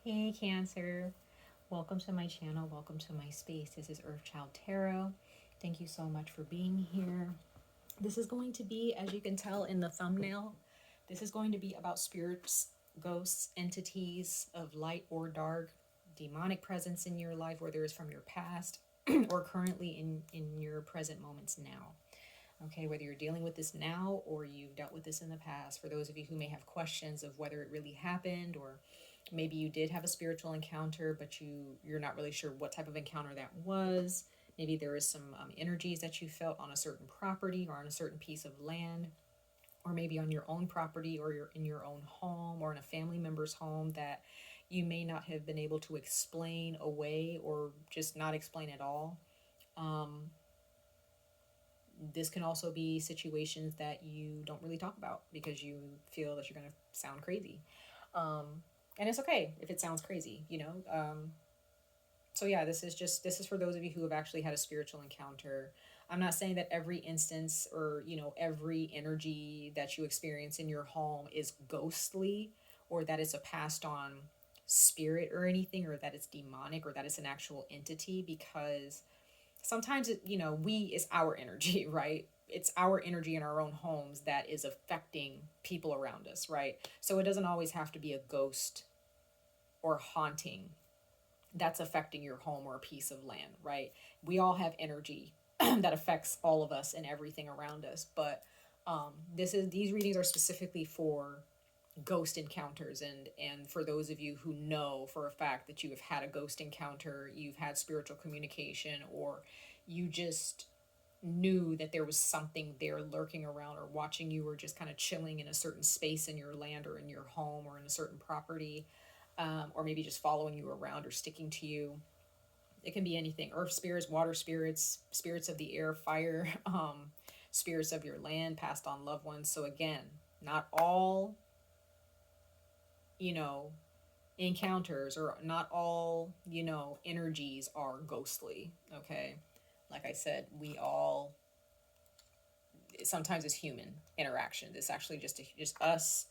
Hey Cancer, welcome to my channel, welcome to my space. This is 𝑍𝑊𝋼𝑧𝑍 Tarot. Thank you so much for being here. This is going to be, as you can tell in the thumbnail, this is going to be about spirits, ghosts, entities of light or dark, demonic presence in your life, whether it's from your past or currently in your present moments now. Okay, whether you're dealing with this now or you've dealt with this in the past. For those of you who may have questions of whether it really happened, or maybe you did have a spiritual encounter, but you're not really sure what type of encounter that was. Maybe there is some energies that you felt on a certain property or on a certain piece of land, or maybe on your own property, or you're in your own home or in a family member's home that you may not have been able to explain away or just not explain at all. This can also be situations that you don't really talk about because you feel that you're going to sound crazy. And it's okay if it sounds crazy, you know. So yeah, this is for those of you who have actually had a spiritual encounter. I'm not saying that every instance or, you know, every energy that you experience in your home is ghostly, or that it's a passed on spirit or anything, or that it's demonic, or that it's an actual entity, because sometimes it's our energy, right? It's our energy in our own homes that is affecting people around us, right? So it doesn't always have to be a ghost or haunting that's affecting your home or a piece of land, right? We all have energy that affects all of us and everything around us, but these readings are specifically for ghost encounters, and for those of you who know for a fact that you have had a ghost encounter, you've had spiritual communication, or you just knew that there was something there lurking around or watching you, or just kind of chilling in a certain space in your land or in your home or in a certain property, or maybe just following you around or sticking to you. It can be anything: earth spirits, water spirits, spirits of the air, fire, spirits of your land, passed on loved ones. So again, not all encounters, or not all energies are ghostly. Okay, like I said, we all, sometimes it's human interaction. It's actually just us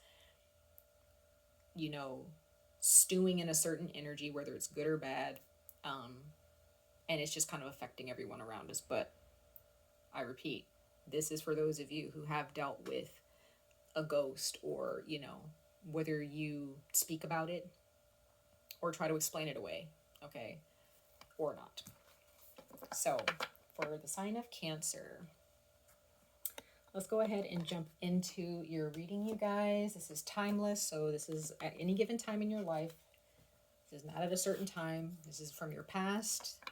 stewing in a certain energy, whether it's good or bad, and it's just kind of affecting everyone around us. But I repeat, this is for those of you who have dealt with a ghost, or whether you speak about it or try to explain it away, okay, or not. So for the sign of Cancer, let's go ahead and jump into your reading, you guys. This is timeless, so this is at any given time in your life. This is not at a certain time. This is from your past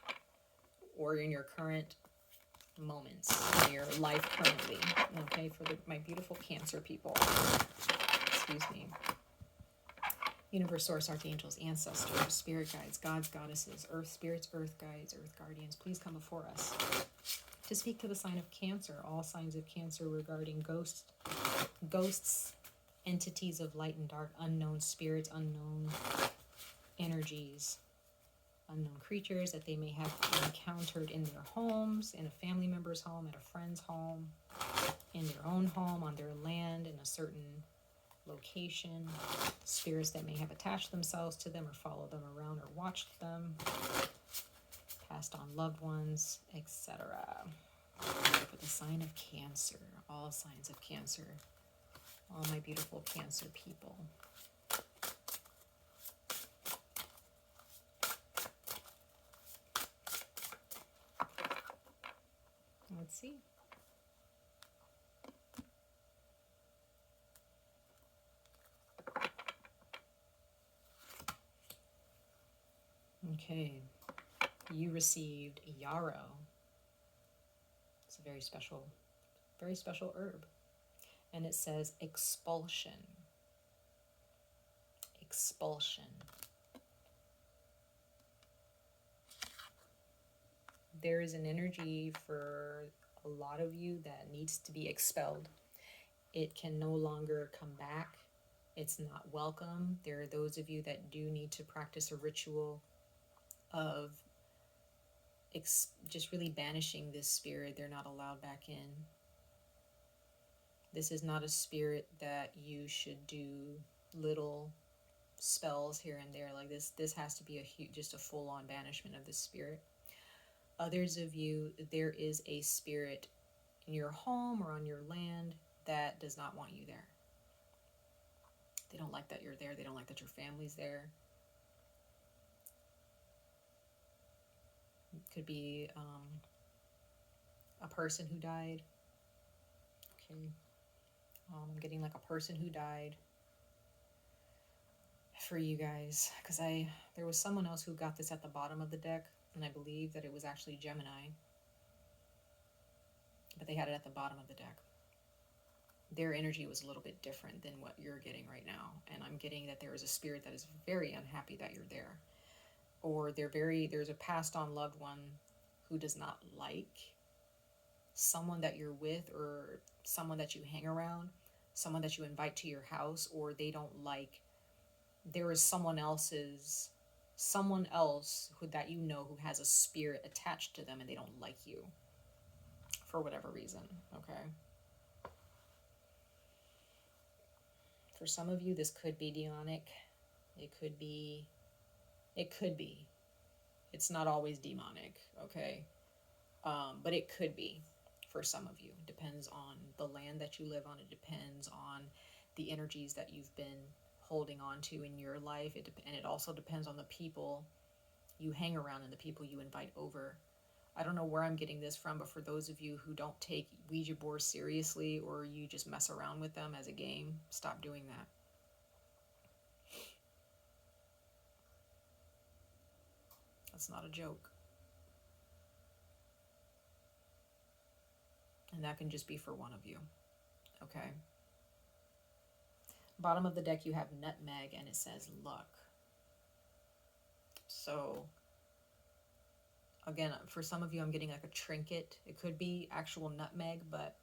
or in your current moments in your life currently, okay, for my beautiful Cancer people. Excuse me. Universe, source, archangels, ancestors, spirit guides, gods, goddesses, earth spirits, earth guides, earth guardians, please come before us to speak to the sign of Cancer, all signs of Cancer regarding ghosts, entities of light and dark, unknown spirits, unknown energies, unknown creatures that they may have encountered in their homes, in a family member's home, at a friend's home, in their own home, on their land, in a certain location, spirits that may have attached themselves to them or followed them around or watched them, passed on loved ones, etc. For the sign of Cancer, all signs of Cancer, all my beautiful Cancer people. Let's see. Okay, you received yarrow. It's a very special herb. And it says expulsion. Expulsion. There is an energy for a lot of you that needs to be expelled. It can no longer come back. It's not welcome. There are those of you that do need to practice a ritual of just really banishing this spirit. They're not allowed back in. This is not a spirit that you should do little spells here and there. Like this has to be just a full-on banishment of this spirit. Others of you, there is a spirit in your home or on your land that does not want you there. They don't like that you're there. They don't like that your family's there. It could be a person who died. Okay. I'm getting like a person who died for you guys, because there was someone else who got this at the bottom of the deck, and I believe that it was actually Gemini, but they had it at the bottom of the deck. Their energy was a little bit different than what you're getting right now, and I'm getting that there is a spirit that is very unhappy that you're there, or there's a passed on loved one who does not like someone that you're with, or someone that you hang around, someone that you invite to your house, or they don't like, there is someone else who that you know who has a spirit attached to them, and they don't like you for whatever reason. Okay. For some of you, this could be demonic. It could be. It's not always demonic, okay? But it could be for some of you. It depends on the land that you live on. It depends on the energies that you've been holding on to in your life. And it also depends on the people you hang around and the people you invite over. I don't know where I'm getting this from, but for those of you who don't take Ouija boards seriously, or you just mess around with them as a game, stop doing that. That's not a joke. And that can just be for one of you. Okay. Bottom of the deck, you have nutmeg, and it says luck. So again, for some of you, I'm getting like a trinket. It could be actual nutmeg, but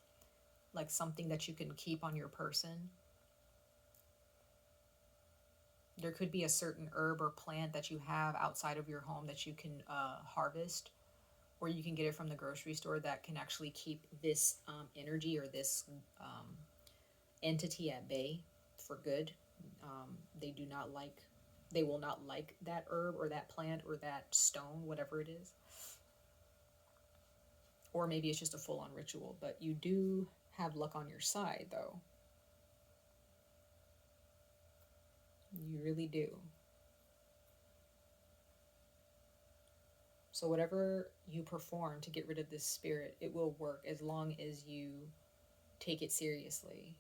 like something that you can keep on your person. There could be a certain herb or plant that you have outside of your home that you can harvest, or you can get it from the grocery store, that can actually keep this energy or this entity at bay for good. They will not like that herb or that plant or that stone, whatever it is. Or maybe it's just a full-on ritual, but you do have luck on your side, though. You really do. So whatever you perform to get rid of this spirit, it will work as long as you take it seriously.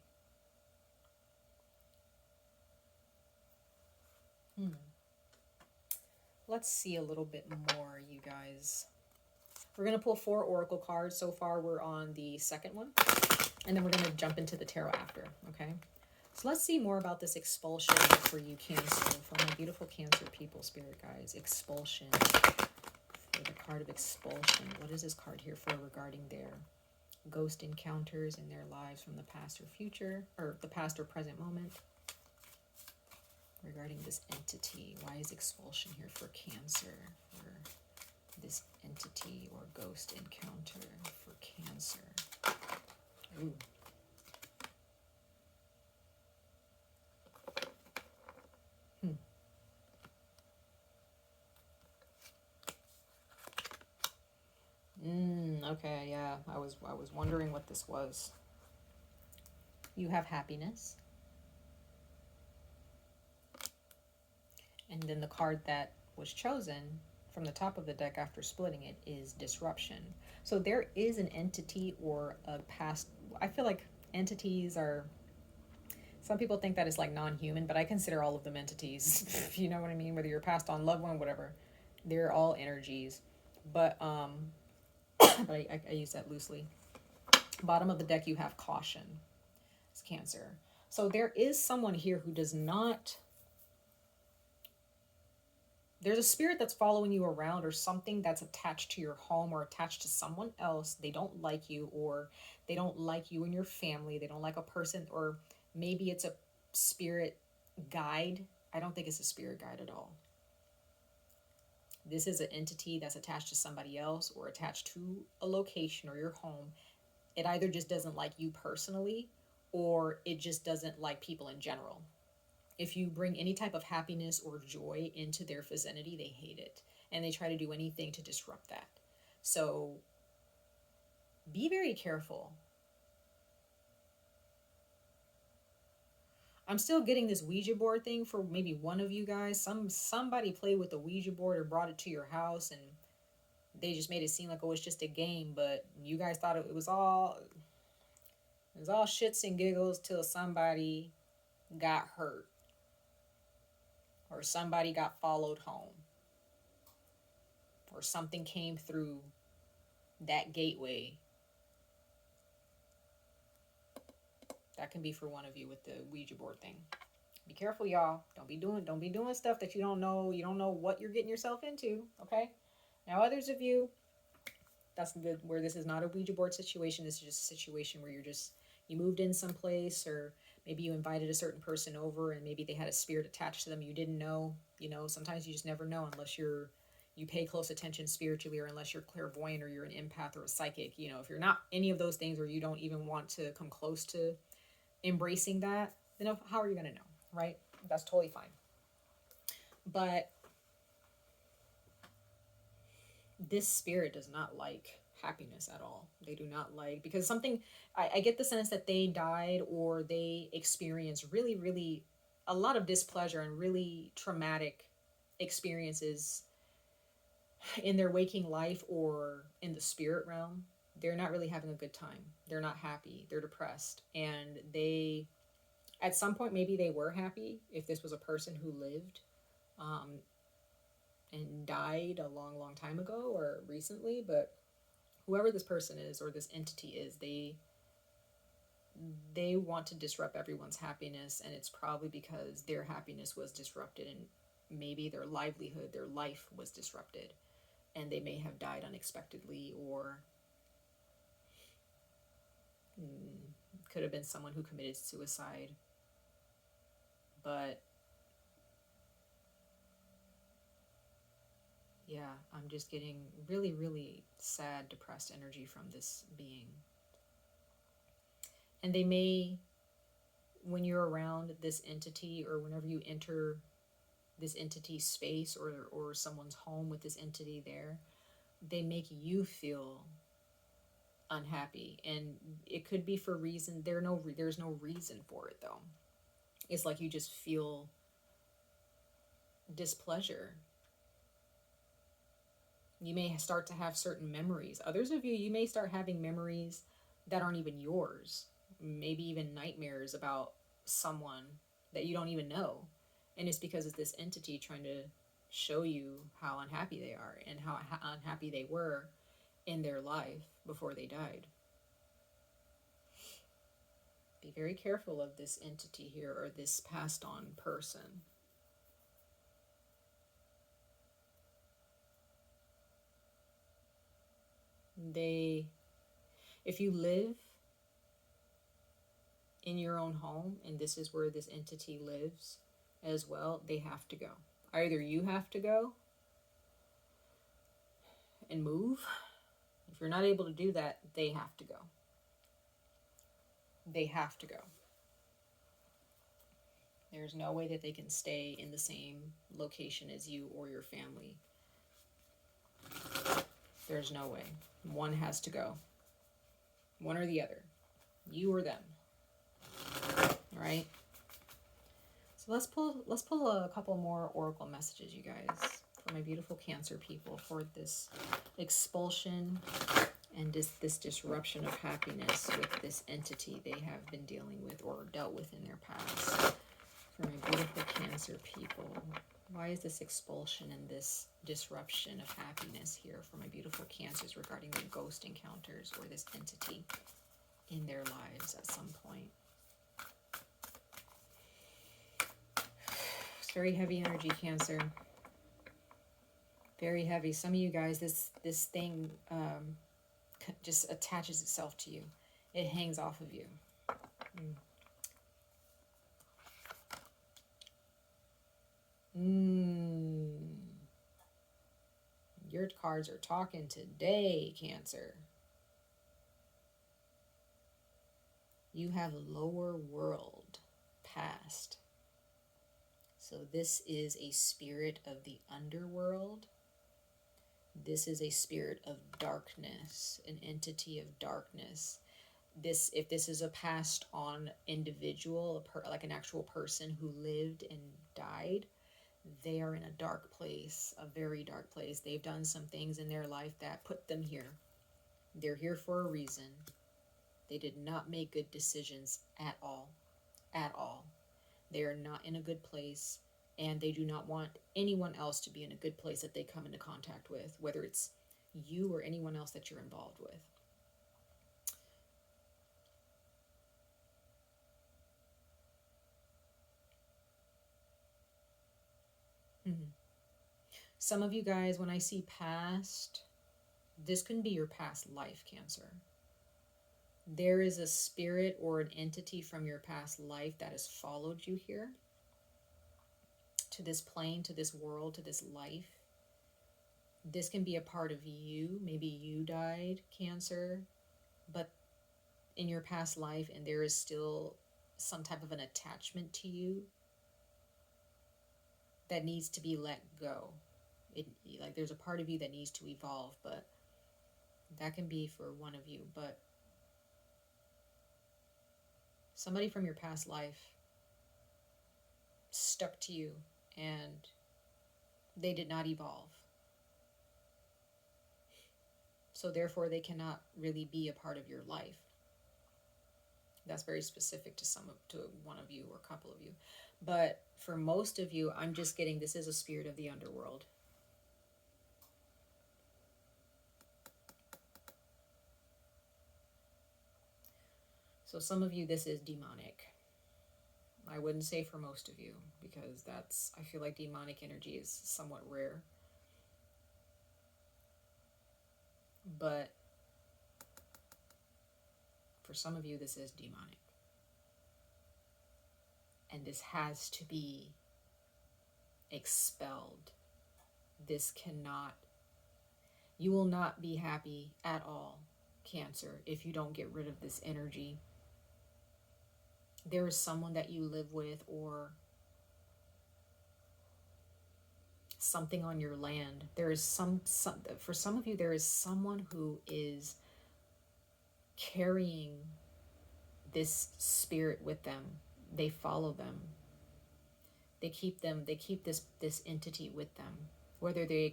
Let's see a little bit more, you guys. We're going to pull 4 oracle cards. So far, we're on the second one. And then we're going to jump into the tarot after, okay? So let's see more about this expulsion for you, Cancer. For my beautiful Cancer people, spirit guides. Expulsion. For the card of expulsion. What is this card here for regarding their ghost encounters in their lives from the past or future, or the past or present moment? Regarding this entity, why is expulsion here for Cancer? For this entity or ghost encounter for Cancer. Ooh. Okay, yeah. I was wondering what this was. You have happiness. And then the card that was chosen from the top of the deck after splitting it is disruption. So there is an entity or a past. I feel like entities are, some people think that it's like non-human, but I consider all of them entities. You know what I mean? Whether you're passed on loved one, whatever, they're all energies. But but I use that loosely. Bottom of the deck, you have caution. It's Cancer. So there is someone here who does not. There's a spirit that's following you around, or something that's attached to your home or attached to someone else. They don't like you, or they don't like you and your family. They don't like a person, or maybe it's a spirit guide. I don't think it's a spirit guide at all. This is an entity that's attached to somebody else or attached to a location or your home. It either just doesn't like you personally, or it just doesn't like people in general. If you bring any type of happiness or joy into their vicinity, they hate it. And they try to do anything to disrupt that. So be very careful. I'm still getting this Ouija board thing for maybe one of you guys. Somebody played with the Ouija board or brought it to your house, and they just made it seem like it was just a game, but you guys thought it was all shits and giggles till somebody got hurt or somebody got followed home or something came through that gateway. That can be for one of you with the Ouija board thing. Be careful, y'all. Don't be doing stuff that you don't know. You don't know what you're getting yourself into, okay? Now, others of you, that's good, where this is not a Ouija board situation. This is just a situation where you moved in someplace, or maybe you invited a certain person over and maybe they had a spirit attached to them you didn't know. Sometimes you just never know unless you pay close attention spiritually, or unless you're clairvoyant or you're an empath or a psychic. If you're not any of those things, or you don't even want to come close to embracing that, then how are you going to know, right? That's totally fine. But this spirit does not like happiness at all. They do not like, because I get the sense that they died or they experienced really, really a lot of displeasure and really traumatic experiences in their waking life or in the spirit realm. They're not really having a good time. They're not happy. They're depressed. And at some point, maybe they were happy if this was a person who lived and died a long, long time ago or recently. But whoever this person is or this entity is, they want to disrupt everyone's happiness. And it's probably because their happiness was disrupted, and maybe their livelihood, their life was disrupted. And they may have died unexpectedly, or could have been someone who committed suicide. But yeah, I'm just getting really, really sad, depressed energy from this being. And they may, when you're around this entity, or whenever you enter this entity's space or someone's home with this entity there, they make you feel unhappy. And it could be for reason, there's no reason for it though. It's like you just feel displeasure. You may start to have certain memories. Others of you, you may start having memories that aren't even yours. Maybe even nightmares about someone that you don't even know. And it's because of this entity trying to show you how unhappy they are and how unhappy they were in their life before they died. Be very careful of this entity here, or this passed on person. If you live in your own home and this is where this entity lives as well, they have to go. Either you have to go and move. If you're not able to do that, they have to go. They have to go. There's no way that they can stay in the same location as you or your family. There's no way. One has to go. One or the other. You or them. All right? So let's pull a couple more oracle messages, you guys, for my beautiful Cancer people, for this expulsion and this disruption of happiness with this entity they have been dealing with or dealt with in their past. For my beautiful Cancer people, why is this expulsion and this disruption of happiness here for my beautiful Cancers regarding the ghost encounters or this entity in their lives at some point? It's very heavy energy, Cancer. Very heavy. Some of you guys, this thing just attaches itself to you. It hangs off of you. Your cards are talking today, Cancer. You have lower world past. So this is a spirit of the underworld. This is a spirit of darkness, an entity of darkness. This, if this is a passed on individual, like an actual person who lived and died, they are in a dark place, a very dark place. They've done some things in their life that put them here. They're here for a reason. They did not make good decisions at all. At all. They are not in a good place, and they do not want anyone else to be in a good place that they come into contact with, whether it's you or anyone else that you're involved with. Some of you guys, when I see past, this can be your past life, Cancer. There is a spirit or an entity from your past life that has followed you here to this plane, to this world, to this life. This can be a part of you. Maybe you died, Cancer, but in your past life, and there is still some type of an attachment to you that needs to be let go. Like there's a part of you that needs to evolve, but that can be for one of you. But somebody from your past life stuck to you and they did not evolve. So therefore they cannot really be a part of your life. That's very specific to one of you or a couple of you. But for most of you, I'm just getting, this is a spirit of the underworld. So some of you, this is demonic. I wouldn't say for most of you, because I feel like demonic energy is somewhat rare. But for some of you, this is demonic. And this has to be expelled. This cannot, you will not be happy at all, Cancer, if you don't get rid of this energy. There is someone that you live with, or something on your land. There is for some of you, there is someone who is carrying this spirit with them. They follow them. They keep this entity with them, whether they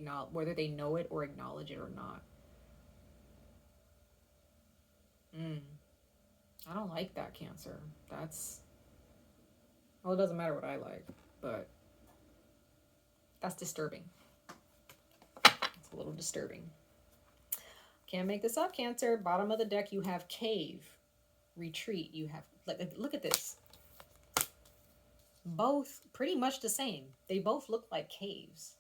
know it or acknowledge it or not. I don't like that, Cancer. Well, it doesn't matter what I like, but that's disturbing. It's a little disturbing. Can't make this up, Cancer. Bottom of the deck, you have cave, retreat. You have, look at this. Both pretty much the same. They both look like caves.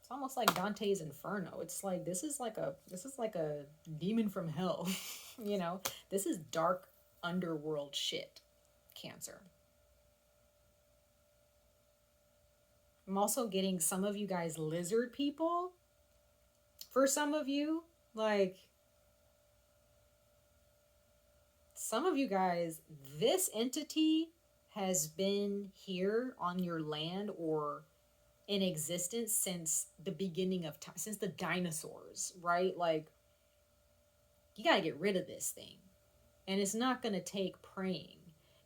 It's almost like Dante's Inferno. It's like this is like a demon from hell. You know, this is dark underworld shit, Cancer. I'm also getting some of you guys lizard people. For some of you, like some of you guys, this entity has been here on your land or in existence since the beginning of time, since the dinosaurs, right? Like, you got to get rid of this thing. And it's not going to take praying.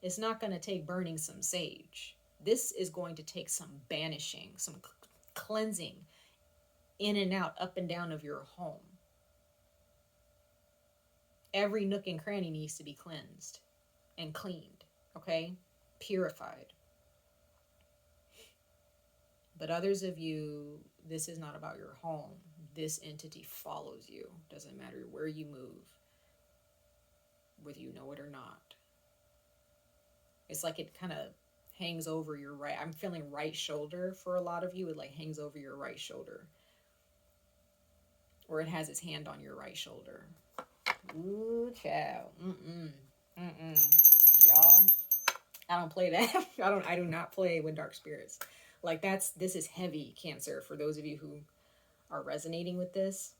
It's not going to take burning some sage. This is going to take some banishing, some cleansing in and out, up and down of your home. Every nook and cranny needs to be cleansed and cleaned, okay? Purified. But others of you, this is not about your home. This entity follows you. Doesn't matter where you move, whether you know it or not. It's like it kind of hangs over your right. I'm feeling right shoulder for a lot of you. It like hangs over your right shoulder. Or it has its hand on your right shoulder. Ooh, child. Y'all, I don't play that. I do not play with dark spirits. Like this is heavy, Cancer, for those of you who are resonating with this.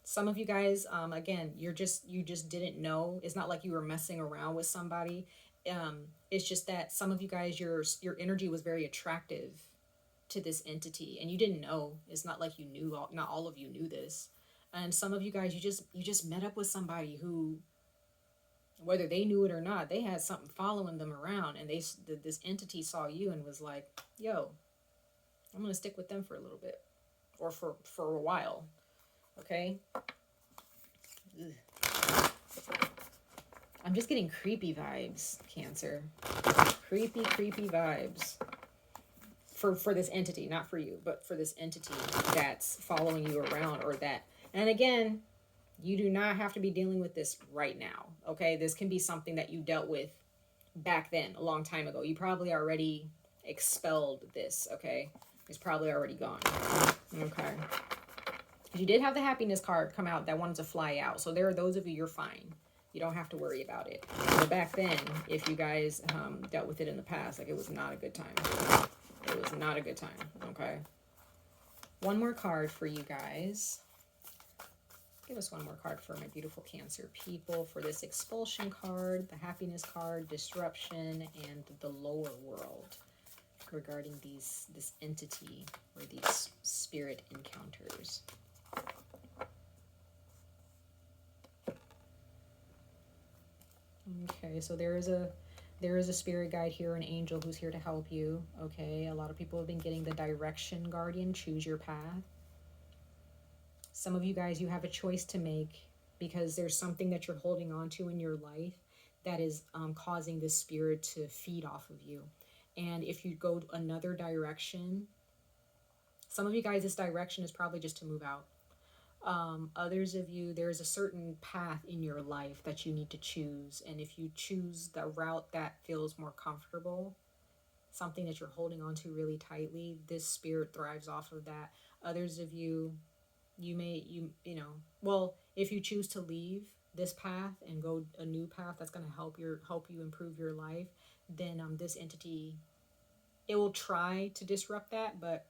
Some of you guys, again, you just didn't know. It's not like you were messing around with somebody It's just that some of you guys, your energy was very attractive to this entity, and you didn't know. It's not like you knew. Not all of you knew this, and some of you guys, you just met up with somebody who, whether they knew it or not, they had something following them around, and this entity saw you and was like, "Yo, I'm gonna stick with them for a little bit, or for a while." Okay. Ugh. I'm just getting creepy vibes, Cancer. Creepy vibes. For this entity, not for you, but for this entity that's following you around, or that. And again, you do not have to be dealing with this right now, okay? This can be something that you dealt with back then, a long time ago. You probably already expelled this, okay? It's probably already gone, okay? You did have the happiness card come out that wanted to fly out. So there are those of you, you're fine. You don't have to worry about it. But back then, if you guys dealt with it in the past, like, it was not a good time. It was not a good time, okay? One more card for you guys. Give us one more card for my beautiful Cancer people for this expulsion card, the happiness card, disruption, and the lower world regarding this entity or these spirit encounters. Okay, so there is a spirit guide here, an angel who's here to help you. Okay, a lot of people have been getting the direction guardian, choose your path. Some of you guys, you have a choice to make because there's something that you're holding on to in your life that is causing this spirit to feed off of you. And if you go another direction, some of you guys, this direction is probably just to move out. Others of you, there's a certain path in your life that you need to choose. And if you choose the route that feels more comfortable, something that you're holding on to really tightly, this spirit thrives off of that. Others of you, well, if you choose to leave this path and go a new path that's going to help you improve your life, then this entity, it will try to disrupt that, but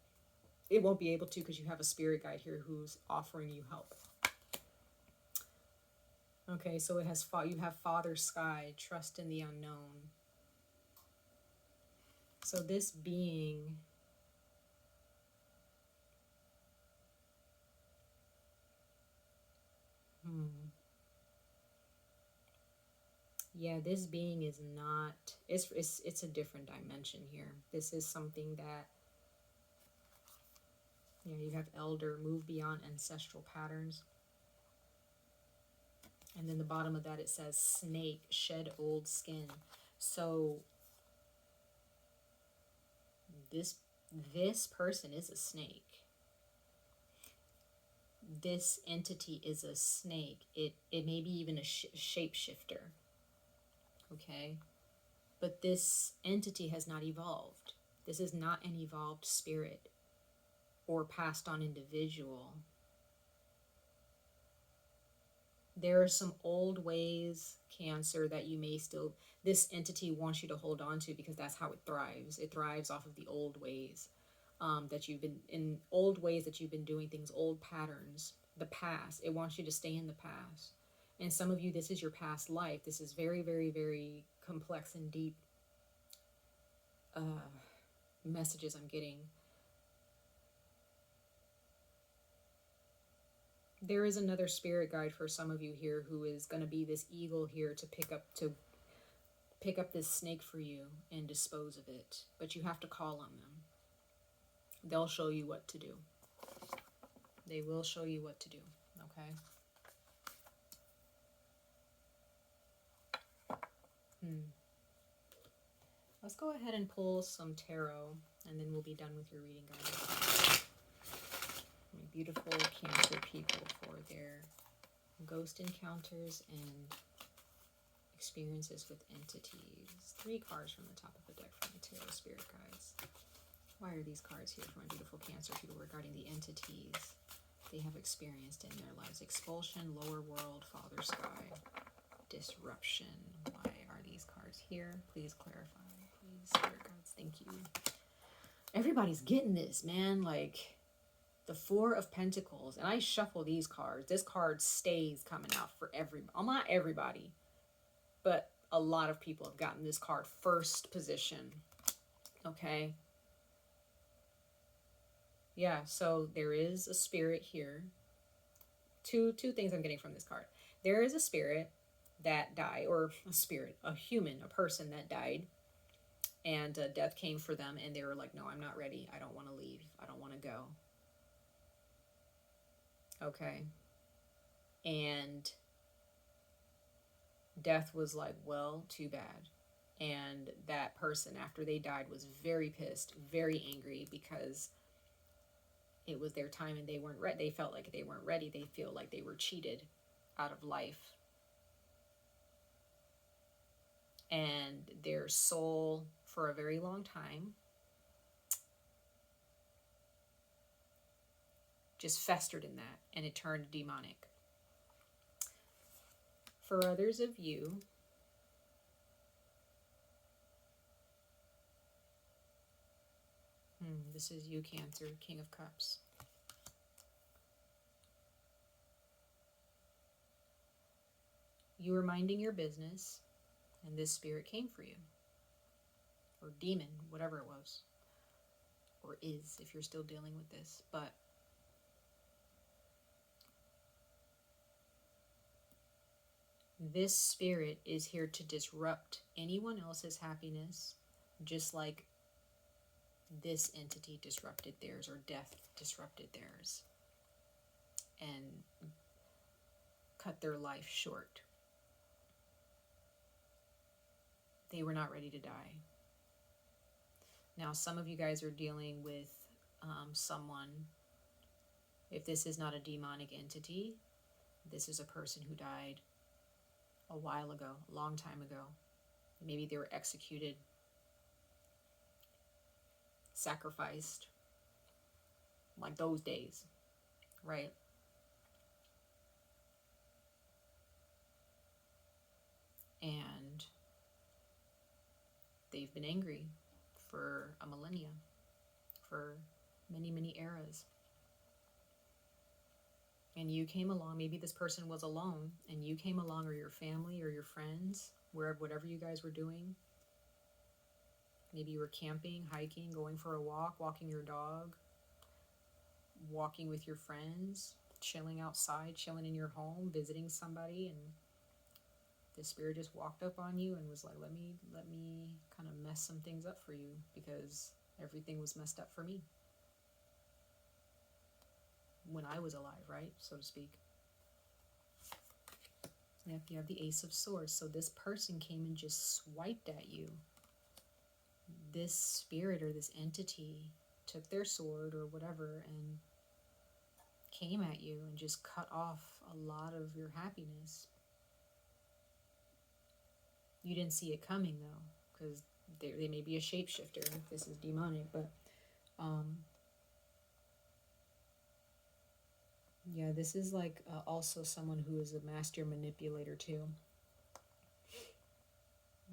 it won't be able to, because you have a spirit guide here who's offering you help. Okay, so you have Father Sky, trust in the unknown. So this being, yeah, this being is not, it's a different dimension here. This is something that, yeah, you have elder, move beyond ancestral patterns. And then the bottom of that, it says snake, shed old skin. So this person is a snake. This entity is a snake. It may be even a shapeshifter. Okay? But this entity has not evolved. This is not an evolved spirit or passed on individual. There are some old ways, Cancer, that you may still, this entity wants you to hold on to, because that's how it thrives. It thrives off of the old ways that you've been doing things, old patterns, the past. It wants you to stay in the past. And some of you, this is your past life. This is very, very, very complex and deep messages I'm getting. There is another spirit guide for some of you here who is going to be this eagle here to pick up this snake for you and dispose of it. But you have to call on them. They'll show you what to do. They will show you what to do. Okay? Let's go ahead and pull some tarot, and then we'll be done with your reading, guys. Beautiful Cancer people for their ghost encounters and experiences with entities. 3 cards from the top of the deck from the tarot spirit guides. Why are these cards here for my beautiful Cancer people regarding the entities they have experienced in their lives? Expulsion, lower world, Father Sky, disruption. Why are these cards here? Please clarify. Please, spirit guides, thank you. Everybody's getting this, man. Like, the 4 of Pentacles, and I shuffle these cards. This card stays coming out for everybody. Well, not everybody, but a lot of people have gotten this card first position. Okay. Yeah, so there is a spirit here. Two things I'm getting from this card. There is a spirit that died, or a spirit, a human, a person that died, and death came for them, and they were like, no, I'm not ready. I don't want to leave. I don't want to go. Okay. And death was like, well, too bad. And that person, after they died, was very pissed, very angry, because it was their time and they weren't ready. They felt like they weren't ready. They feel like they were cheated out of life. And their soul, for a very long time, just festered in that, and it turned demonic. For others of you, this is you, Cancer, King of Cups. You were minding your business, and this spirit came for you. Or demon, whatever it was. Or is, if you're still dealing with this. But this spirit is here to disrupt anyone else's happiness, just like this entity disrupted theirs, or death disrupted theirs, and cut their life short. They were not ready to die. Now, some of you guys are dealing with someone, if this is not a demonic entity, this is a person who died a while ago, a long time ago. Maybe they were executed, sacrificed, like those days, right? And they've been angry for a millennia, for many, many eras. And you came along, maybe this person was alone, and you came along, or your family, or your friends, whatever you guys were doing. Maybe you were camping, hiking, going for a walk, walking your dog, walking with your friends, chilling outside, chilling in your home, visiting somebody, and the spirit just walked up on you and was like, let me kind of mess some things up for you, because everything was messed up for me when I was alive, right, so to speak. Yep, you have the Ace of Swords. So this person came and just swiped at you. This spirit or this entity took their sword or whatever and came at you and just cut off a lot of your happiness. You didn't see it coming, though, because they may be a shapeshifter if this is demonic, but yeah, this is like also someone who is a master manipulator too.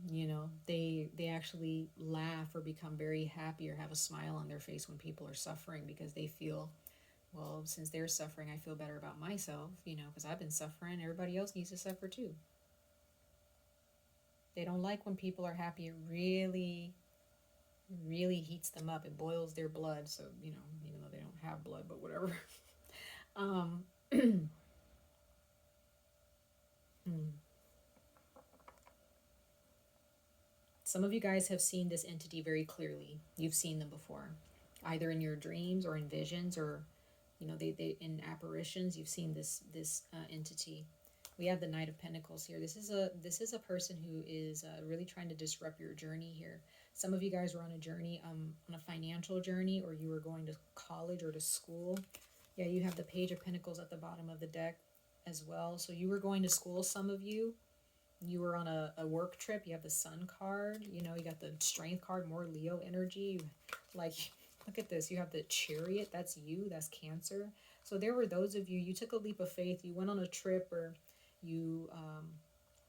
You know, they actually laugh or become very happy or have a smile on their face when people are suffering, because they feel, well, since they're suffering, I feel better about myself, you know, because I've been suffering. Everybody else needs to suffer too. They don't like when people are happy. It really, really heats them up. It boils their blood. So, you know, even though they don't have blood, but whatever. Some of you guys have seen this entity very clearly. You've seen them before, either in your dreams or in visions, or, you know, they in apparitions. You've seen this entity. We have the Knight of Pentacles here. This is a person who is really trying to disrupt your journey here. Some of you guys were on a journey, on a financial journey, or you were going to college or to school. Yeah, you have the Page of Pentacles at the bottom of the deck as well. So you were going to school, some of you. You were on a work trip. You have the Sun card. You know, you got the Strength card, more Leo energy. Like, look at this. You have the Chariot. That's you. That's Cancer. So there were those of you, you took a leap of faith. You went on a trip, or you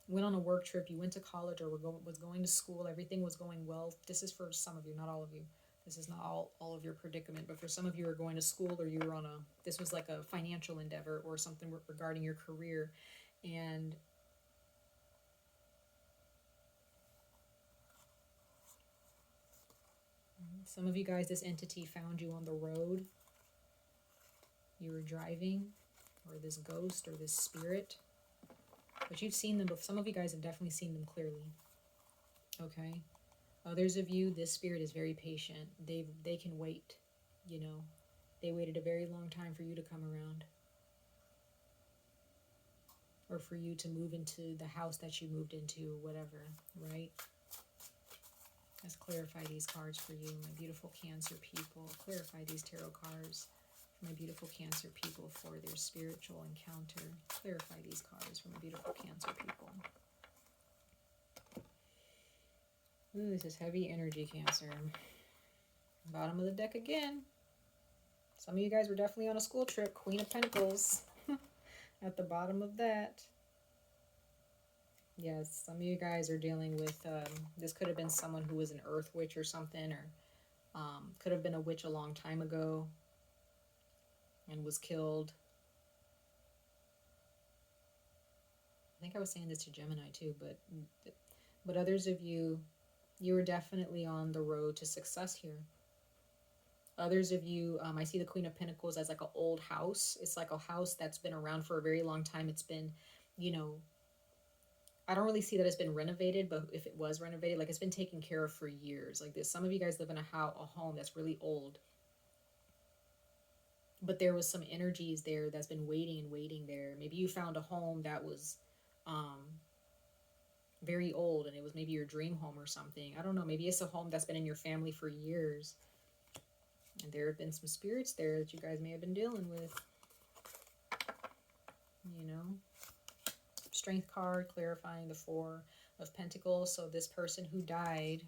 went on a work trip. You went to college, or was going to school. Everything was going well. This is for some of you, not all of you. This is not all of your predicament, but for some of you who are going to school, or you were on this was like a financial endeavor or something regarding your career. And Some of you guys, this entity found you on the road. You were driving, or this ghost or this spirit. But you've seen them, but some of you guys have definitely seen them clearly. Okay? Others of you, this spirit is very patient. They can wait, you know. They waited a very long time for you to come around. Or for you to move into the house that you moved into, or whatever, right? Let's clarify these cards for you, my beautiful Cancer people. Clarify these tarot cards for my beautiful Cancer people for their spiritual encounter. Clarify these cards for my beautiful Cancer people. Ooh, this is heavy energy, Cancer. Bottom of the deck again. Some of you guys were definitely on a school trip. Queen of Pentacles at the bottom of that. Yes, some of you guys are dealing with, this could have been someone who was an earth witch or something, or could have been a witch a long time ago and was killed. I think I was saying this to Gemini too, but others of you, you are definitely on the road to success here. Others of you, I see the Queen of Pentacles as like an old house. It's like a house that's been around for a very long time. It's been, you know, I don't really see that it's been renovated, but if it was renovated, like it's been taken care of for years. Like this, some of you guys live in a home that's really old, but there was some energies there that's been waiting and waiting there. Maybe you found a home that was very old, and it was maybe your dream home or something. I don't know. Maybe it's a home that's been in your family for years, and there have been some spirits there that you guys may have been dealing with. You know. Strength card, clarifying the Four of Pentacles. So this person who died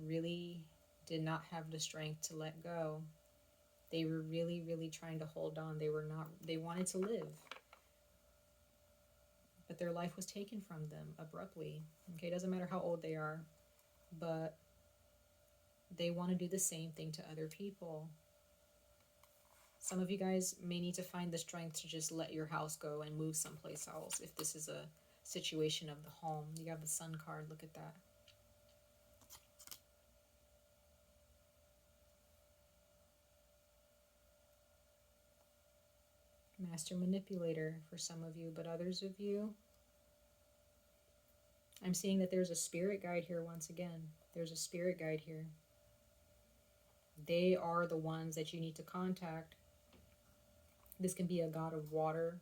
really did not have the strength to let go. They were really, really trying to hold on. They wanted to live. But their life was taken from them abruptly. Okay, doesn't matter how old they are, but they want to do the same thing to other people. Some of you guys may need to find the strength to just let your house go and move someplace else if this is a situation of the home. You have the Sun card. Look at that. Master Manipulator for some of you, but others of you, I'm seeing that there's a spirit guide here once again. There's a spirit guide here. They are the ones that you need to contact. This can be a god of water.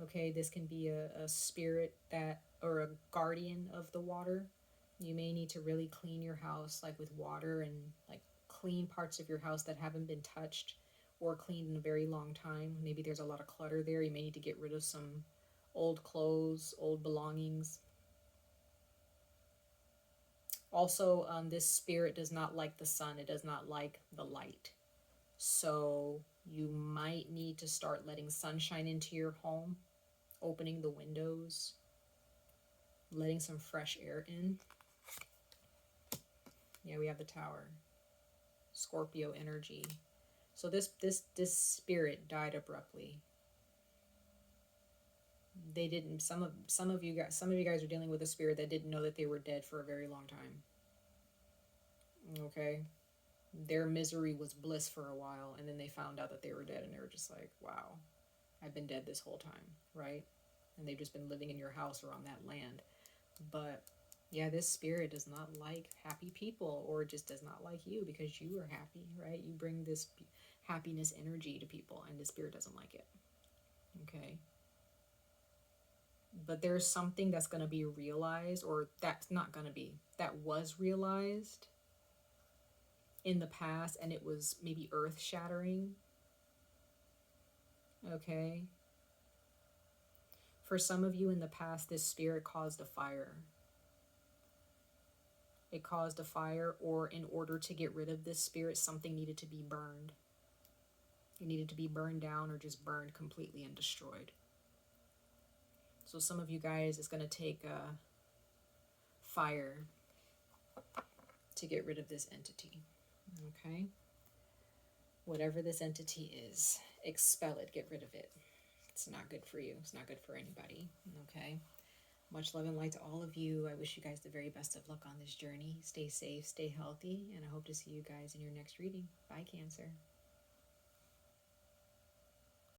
Okay, this can be a spirit that, or a guardian of the water. You may need to really clean your house, like with water, and like clean parts of your house that haven't been touched or cleaned in a very long time. Maybe there's a lot of clutter there. You may need to get rid of some old clothes, old belongings. Also, this spirit does not like the sun. It does not like the light. So you might need to start letting sunshine into your home, opening the windows, letting some fresh air in. Yeah, we have the Tower. Scorpio energy. So this spirit died abruptly. They didn't, some of you guys are dealing with a spirit that didn't know that they were dead for a very long time. Okay? Their misery was bliss for a while, and then they found out that they were dead, and they were just like, wow, I've been dead this whole time, right? And they've just been living in your house or on that land. But yeah, this spirit does not like happy people, or just does not like you because you are happy, right? You bring this happiness energy to people, and the spirit doesn't like it. Okay? But there's something that's going to be realized, or that's not going to be, that was realized in the past, and it was maybe earth-shattering. Okay? For some of you in the past, this spirit caused a fire. It caused a fire, or in order to get rid of this spirit, something needed to be burned. It needed to be burned down, or just burned completely and destroyed. So some of you guys, it's going to take fire to get rid of this entity. Okay? Whatever this entity is, expel it, get rid of it. It's not good for you. It's not good for anybody. Okay? Much love and light to all of you. I wish you guys the very best of luck on this journey. Stay safe, stay healthy, and I hope to see you guys in your next reading. Bye, Cancer.